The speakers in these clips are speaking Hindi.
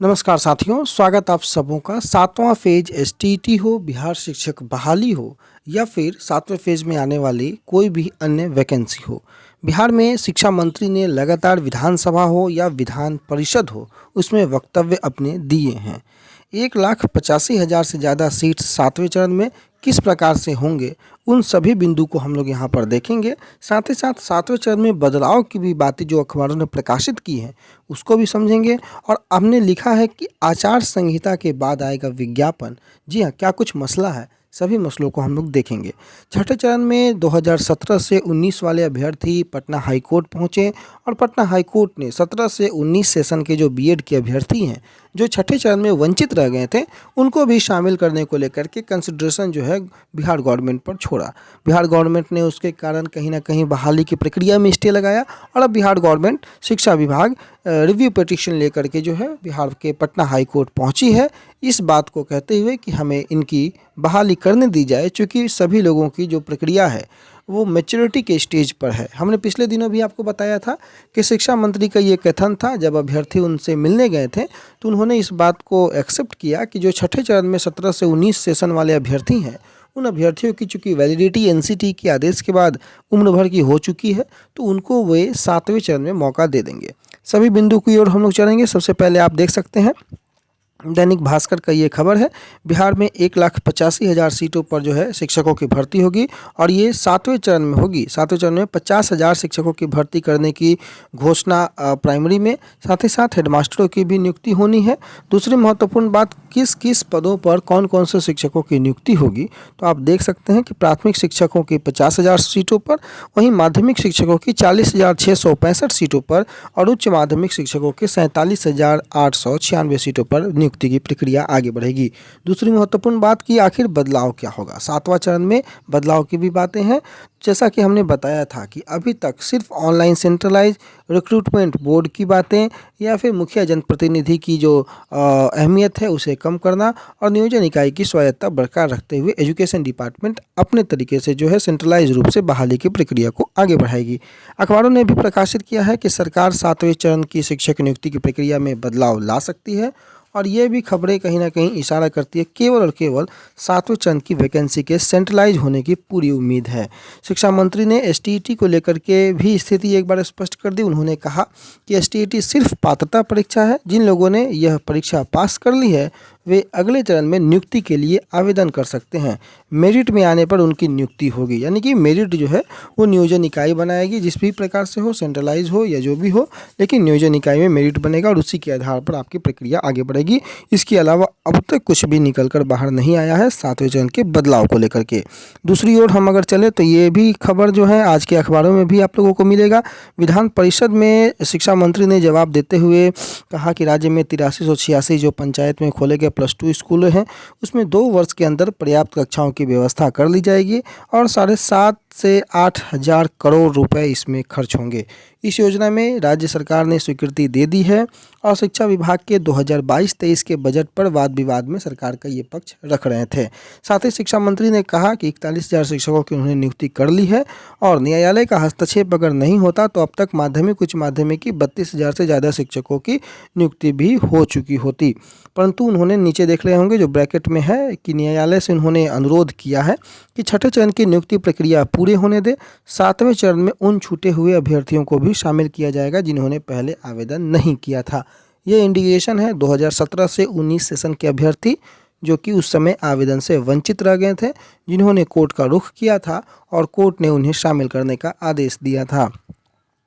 नमस्कार साथियों, स्वागत आप सबों का। सातवां फेज एसटीईटी हो, बिहार शिक्षक बहाली हो या फिर सातवें फेज में आने वाली कोई भी अन्य वैकेंसी हो, बिहार में शिक्षा मंत्री ने लगातार विधानसभा हो या विधान परिषद हो उसमें वक्तव्य अपने दिए हैं। 1,85,000 से ज़्यादा सीट सातवें चरण में किस प्रकार से होंगे, उन सभी बिंदु को हम लोग यहाँ पर देखेंगे। साथ ही साथ सातवें चरण में बदलाव की भी बातें जो अखबारों ने प्रकाशित की हैं उसको भी समझेंगे। और हमने लिखा है कि आचार संहिता के बाद आएगा विज्ञापन। जी हाँ, क्या कुछ मसला है, सभी मसलों को हम लोग देखेंगे। छठे चरण में 2017 से 19 वाले अभ्यर्थी पटना हाईकोर्ट पहुंचे और पटना हाईकोर्ट ने 17 से 19 सेशन के जो बीएड के अभ्यर्थी हैं जो छठे चरण में वंचित रह गए थे उनको भी शामिल करने को लेकर के कंसिडरेशन जो है बिहार गवर्नमेंट पर छोड़ा। बिहार गवर्नमेंट ने उसके कारण कहीं ना कहीं बहाली की प्रक्रिया में स्टे लगाया और अब बिहार गवर्नमेंट शिक्षा विभाग रिव्यू पिटीशन लेकर के जो है बिहार के पटना हाई कोर्ट पहुंची है, इस बात को कहते हुए कि हमें इनकी बहाली करने दी जाए, चूँकि सभी लोगों की जो प्रक्रिया है वो मैच्योरिटी के स्टेज पर है। हमने पिछले दिनों भी आपको बताया था कि शिक्षा मंत्री का ये कथन था, जब अभ्यर्थी उनसे मिलने गए थे तो उन्होंने इस बात को एक्सेप्ट किया कि जो छठे चरण में 17 से 19 सेशन वाले अभ्यर्थी हैं उन अभ्यर्थियों की चूँकि वैलिडिटी एनसीटी के आदेश के बाद उम्र भर की हो चुकी है तो उनको वे सातवें चरण में मौका दे देंगे। सभी बिंदु की ओर हम लोग चलेंगे। सबसे पहले आप देख सकते हैं दैनिक भास्कर का ये खबर है, बिहार में 1,85,000 सीटों पर जो है शिक्षकों की भर्ती होगी और ये सातवें चरण में होगी। सातवें चरण में 50,000 शिक्षकों की भर्ती करने की घोषणा प्राइमरी में, साथ ही साथ हेडमास्टरों की भी नियुक्ति होनी है। दूसरी महत्वपूर्ण बात, किस किस पदों पर कौन कौन से शिक्षकों की नियुक्ति होगी, तो आप देख सकते हैं कि प्राथमिक शिक्षकों की 50,000 सीटों पर, वहीं माध्यमिक शिक्षकों की 40,665 सीटों पर और उच्च माध्यमिक शिक्षकों के 47,896 सीटों पर नियुक्ति की प्रक्रिया आगे बढ़ेगी। दूसरी महत्वपूर्ण बात कि आखिर बदलाव क्या होगा, सातवां चरण में बदलाव की भी बातें हैं। जैसा कि हमने बताया था कि अभी तक सिर्फ ऑनलाइन सेंट्रलाइज रिक्रूटमेंट बोर्ड की बातें या फिर मुखिया जनप्रतिनिधि की जो अहमियत है उसे कम करना और नियोजन इकाई की स्वायत्ता बरकरार रखते हुए एजुकेशन डिपार्टमेंट अपने तरीके से जो है सेंट्रलाइज रूप से बहाली की प्रक्रिया को आगे बढ़ाएगी। अखबारों ने भी प्रकाशित किया है कि सरकार सातवें चरण की शिक्षक नियुक्ति की प्रक्रिया में बदलाव ला सकती है और ये भी खबरें कहीं ना कहीं इशारा करती है केवल और केवल सातवें चरण की वैकेंसी के सेंट्रलाइज होने की पूरी उम्मीद है। शिक्षा मंत्री ने एसटीईटी को लेकर के भी स्थिति एक बार स्पष्ट कर दी। उन्होंने कहा कि एसटीईटी सिर्फ पात्रता परीक्षा है, जिन लोगों ने यह परीक्षा पास कर ली है वे अगले चरण में नियुक्ति के लिए आवेदन कर सकते हैं। मेरिट में आने पर उनकी नियुक्ति होगी, यानी कि मेरिट जो है वो नियोजन इकाई बनाएगी, जिस भी प्रकार से हो, सेंट्रलाइज हो या जो भी हो, लेकिन नियोजन इकाई में मेरिट बनेगा और उसी के आधार पर आपकी प्रक्रिया आगे बढ़ेगी। इसके अलावा अब तक कुछ भी निकल कर बाहर नहीं आया है सातवें चरण के बदलाव को लेकर के। दूसरी ओर हम अगर चले तो ये भी खबर जो है आज के अखबारों में भी आप लोगों को मिलेगा। विधान परिषद में शिक्षा मंत्री ने जवाब देते हुए कहा कि राज्य में 8386 जो पंचायत में खोले गए +2 स्कूल हैं उसमें 2 वर्ष के अंदर पर्याप्त कक्षाओं की व्यवस्था कर ली जाएगी और 7.5 से 8 हज़ार करोड़ रुपए इसमें खर्च होंगे। इस योजना में राज्य सरकार ने स्वीकृति दे दी है और शिक्षा विभाग के 2022-23 के बजट पर वाद विवाद में सरकार का ये पक्ष रख रहे थे। साथ ही शिक्षा मंत्री ने कहा कि 41,000 शिक्षकों की उन्होंने नियुक्ति कर ली है और न्यायालय का हस्तक्षेप अगर नहीं होता तो अब तक माध्यमिक उच्च माध्यमिक की 32,000 से ज़्यादा शिक्षकों की नियुक्ति भी हो चुकी होती। परंतु उन्होंने नीचे देख रहे होंगे जो ब्रैकेट में है कि न्यायालय से उन्होंने अनुरोध किया है कि छठे चरण की नियुक्ति प्रक्रिया पूरे होने दे। सातवें चरण में उन छूटे हुए अभ्यर्थियों को भी शामिल किया जाएगा जिन्होंने पहले आवेदन नहीं किया था। ये इंडिकेशन है 2017 से 19 सेशन के अभ्यर्थी जो कि उस समय आवेदन से वंचित रह गए थे, जिन्होंने कोर्ट का रुख किया था और कोर्ट ने उन्हें शामिल करने का आदेश दिया था।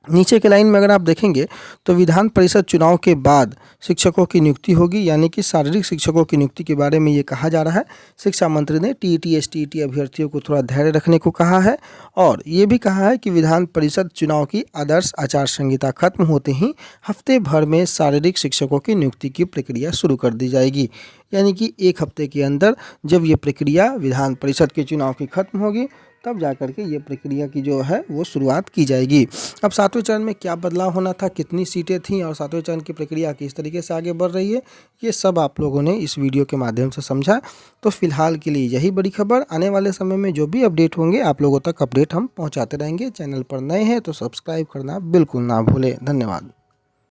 नीचे के लाइन में अगर आप देखेंगे तो विधान परिषद चुनाव के बाद शिक्षकों की नियुक्ति होगी, यानी कि शारीरिक शिक्षकों की नियुक्ति के बारे में ये कहा जा रहा है। शिक्षा मंत्री ने टीईटी एसटीईटी अभ्यर्थियों को थोड़ा धैर्य रखने को कहा है और ये भी कहा है कि विधान परिषद चुनाव की आदर्श आचार संहिता खत्म होते ही हफ्ते भर में शारीरिक शिक्षकों की नियुक्ति की प्रक्रिया शुरू कर दी जाएगी, यानी कि 1 हफ्ते के अंदर जब ये प्रक्रिया विधान परिषद के चुनाव की खत्म होगी तब जाकर के ये प्रक्रिया की जो है वो शुरुआत की जाएगी। अब सातवें चरण में क्या बदलाव होना था, कितनी सीटें थीं और सातवें चरण की प्रक्रिया किस तरीके से आगे बढ़ रही है, ये सब आप लोगों ने इस वीडियो के माध्यम से समझा। तो फिलहाल के लिए यही बड़ी खबर। आने वाले समय में जो भी अपडेट होंगे आप लोगों तक अपडेट हम पहुँचाते रहेंगे। चैनल पर नए हैं तो सब्सक्राइब करना बिल्कुल ना भूलें। धन्यवाद।